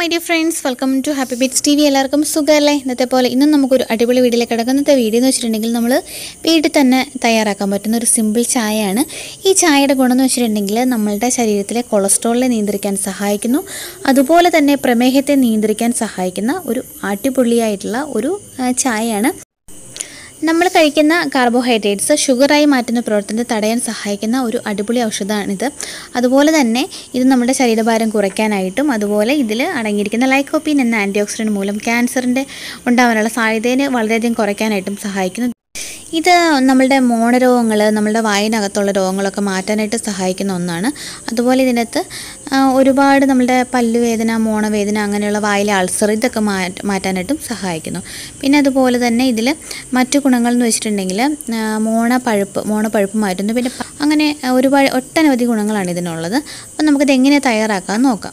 my dear friends, welcome to Happy Bits TV. എല്ലാവർക്കും സുഖമല്ലേ? ഇന്നത്തെ പോലെ ഇന്നും നമുക്കൊരു അടിപൊളി വീഡിയോയിലേക്ക് കിടക്കുന്നത്തെ വീഡിയോ എന്ന് വെച്ചിട്ടുണ്ടെങ്കിൽ നമ്മൾ വീട്ടിൽ തന്നെ തയ്യാറാക്കാൻ പറ്റുന്ന ഒരു സിമ്പിൾ ചായയാണ്. ഈ ചായയുടെ ഗുണം എന്ന് വെച്ചിട്ടുണ്ടെങ്കിൽ നമ്മളുടെ ശരീരത്തിലെ കൊളസ്ട്രോളിനെ നിയന്ത്രിക്കാൻ സഹായിക്കുന്നു. അതുപോലെ തന്നെ പ്രമേഹത്തെ നിയന്ത്രിക്കാൻ സഹായിക്കുന്ന ഒരു അടിപൊളിയായിട്ടുള്ള ഒരു ചായയാണ്. നമ്മൾ കഴിക്കുന്ന കാർബോഹൈഡ്രേറ്റ്സ് ഷുഗറായി മാറ്റുന്ന പ്രവർത്തനത്തെ തടയാൻ സഹായിക്കുന്ന ഒരു അടിപൊളി ഔഷധമാണിത്. അതുപോലെ തന്നെ ഇത് നമ്മുടെ ശരീരഭാരം കുറയ്ക്കാനായിട്ടും അതുപോലെ ഇതിൽ അടങ്ങിയിരിക്കുന്ന ലൈക്കോപ്പീൻ എന്ന ആൻറ്റി ഓക്സിഡൻറ്റ് മൂലം ക്യാൻസറിൻ്റെ ഉണ്ടാവാനുള്ള സാധ്യതയെ വളരെയധികം കുറയ്ക്കാനായിട്ടും സഹായിക്കുന്നു. ഇത് നമ്മളുടെ മോണരോഗങ്ങൾ, നമ്മളുടെ വായിനകത്തുള്ള രോഗങ്ങളൊക്കെ മാറ്റാനായിട്ട് സഹായിക്കുന്ന ഒന്നാണ്. അതുപോലെ ഇതിനകത്ത് ഒരുപാട് നമ്മളുടെ പല്ലുവേദന, മോണവേദന, അങ്ങനെയുള്ള വായിലെ അൾസർ ഇതൊക്കെ മാറ്റാനായിട്ടും സഹായിക്കുന്നു. പിന്നെ അതുപോലെ തന്നെ ഇതിൽ മറ്റു ഗുണങ്ങൾ എന്ന് വെച്ചിട്ടുണ്ടെങ്കിൽ മോണപ്പഴുപ്പ് മാറ്റുന്നു. പിന്നെ അങ്ങനെ ഒട്ടനവധി ഗുണങ്ങളാണ് ഇതിനുള്ളത്. അപ്പം നമുക്കിത് എങ്ങനെ തയ്യാറാക്കാമെന്ന് നോക്കാം.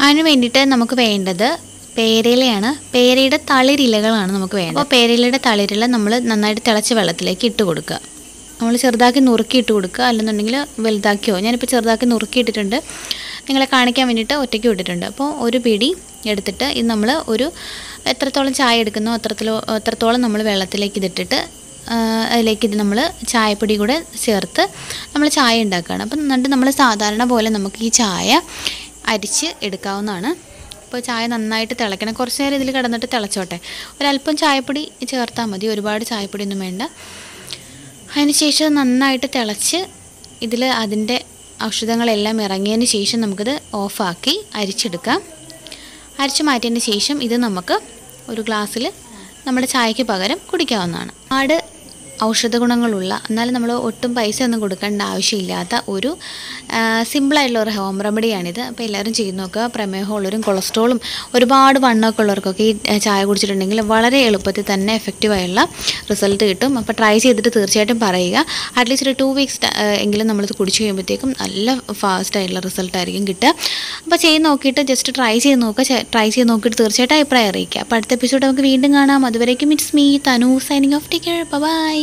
അതിന് വേണ്ടിയിട്ട് നമുക്ക് വേണ്ടത് പേരയിലയാണ്. പേരയുടെ തളിരിലകളാണ് നമുക്ക് വേണ്ടത്. അപ്പോൾ പേരയിലയുടെ തളിരില നമ്മൾ നന്നായിട്ട് തിളച്ച വെള്ളത്തിലേക്ക് ഇട്ട് കൊടുക്കുക. നമ്മൾ ചെറുതാക്കി നുറുക്കി ഇട്ട് കൊടുക്കുക, അല്ലെന്നുണ്ടെങ്കിൽ വലുതാക്കിയോ. ഞാനിപ്പോൾ ചെറുതാക്കി നുറുക്കി ഇട്ടിട്ടുണ്ട്, നിങ്ങളെ കാണിക്കാൻ വേണ്ടിയിട്ട് ഒറ്റയ്ക്ക് ഇട്ടിട്ടുണ്ട്. അപ്പോൾ ഒരു പിടി എടുത്തിട്ട് ഇത് നമ്മൾ എത്രത്തോളം ചായ എടുക്കുന്നോ അത്രത്തോളം നമ്മൾ വെള്ളത്തിലേക്ക് ഇതിട്ടിട്ട് അതിലേക്ക് ഇത് നമ്മൾ ചായപ്പൊടി കൂടെ ചേർത്ത് നമ്മൾ ചായ ഉണ്ടാക്കുകയാണ്. അപ്പം എന്നിട്ട് നമ്മൾ സാധാരണ പോലെ നമുക്ക് ഈ ചായ അരിച്ച് എടുക്കാവുന്നതാണ്. ഇപ്പോൾ ചായ നന്നായിട്ട് തിളയ്ക്കണം. കുറച്ച് നേരം ഇതിൽ കിടന്നിട്ട് തിളച്ചോട്ടെ. ഒരല്പം ചായപ്പൊടി ചേർത്താൽ മതി, ഒരുപാട് ചായപ്പൊടി ഒന്നും വേണ്ട. അതിനുശേഷം നന്നായിട്ട് തിളച്ച് ഇതിൽ അതിൻ്റെ ഔഷധങ്ങളെല്ലാം ഇറങ്ങിയതിന് ശേഷം നമുക്കിത് ഓഫാക്കി അരിച്ചെടുക്കാം. അരിച്ച് മാറ്റിയതിന് ശേഷം ഇത് നമുക്ക് ഒരു ഗ്ലാസ്സിൽ നമ്മുടെ ചായയ്ക്ക് പകരം കുടിക്കാവുന്നതാണ്. ഔഷധ ഗുണങ്ങളുള്ള, എന്നാലും നമ്മൾ ഒട്ടും പൈസ ഒന്നും കൊടുക്കേണ്ട ആവശ്യമില്ലാത്ത ഒരു സിമ്പിളായിട്ടുള്ള ഒരു ഹോം റെമഡിയാണിത്. അപ്പോൾ എല്ലാവരും ചെയ്ത് നോക്കുക. പ്രമേഹമുള്ളവരും കൊളസ്ട്രോളും ഒരുപാട് വണ്ണമൊക്കെ ഉള്ളവർക്കൊക്കെ ഈ ചായ കുടിച്ചിട്ടുണ്ടെങ്കിൽ വളരെ എളുപ്പത്തിൽ തന്നെ എഫക്റ്റീവായുള്ള റിസൾട്ട് കിട്ടും. അപ്പോൾ ട്രൈ ചെയ്തിട്ട് തീർച്ചയായിട്ടും പറയുക. അറ്റ്ലീസ്റ്റ് ഒരു 2 വീക്സ് എങ്കിലും നമ്മളിത് കുടിച്ച് കഴിയുമ്പോഴത്തേക്കും നല്ല ഫാസ്റ്റായിട്ടുള്ള റിസൾട്ടായിരിക്കും കിട്ടുക. അപ്പോൾ ചെയ്ത് നോക്കിയിട്ട് ജസ്റ്റ് ട്രൈ ചെയ്ത് നോക്കിയിട്ട് തീർച്ചയായിട്ടും അഭിപ്രായം അറിയിക്കുക. അപ്പോൾ അടുത്ത എപ്പിസോഡ് നമുക്ക് വീണ്ടും കാണാം. അതുവരേക്കും it's me Tanu signing off. Take care. By.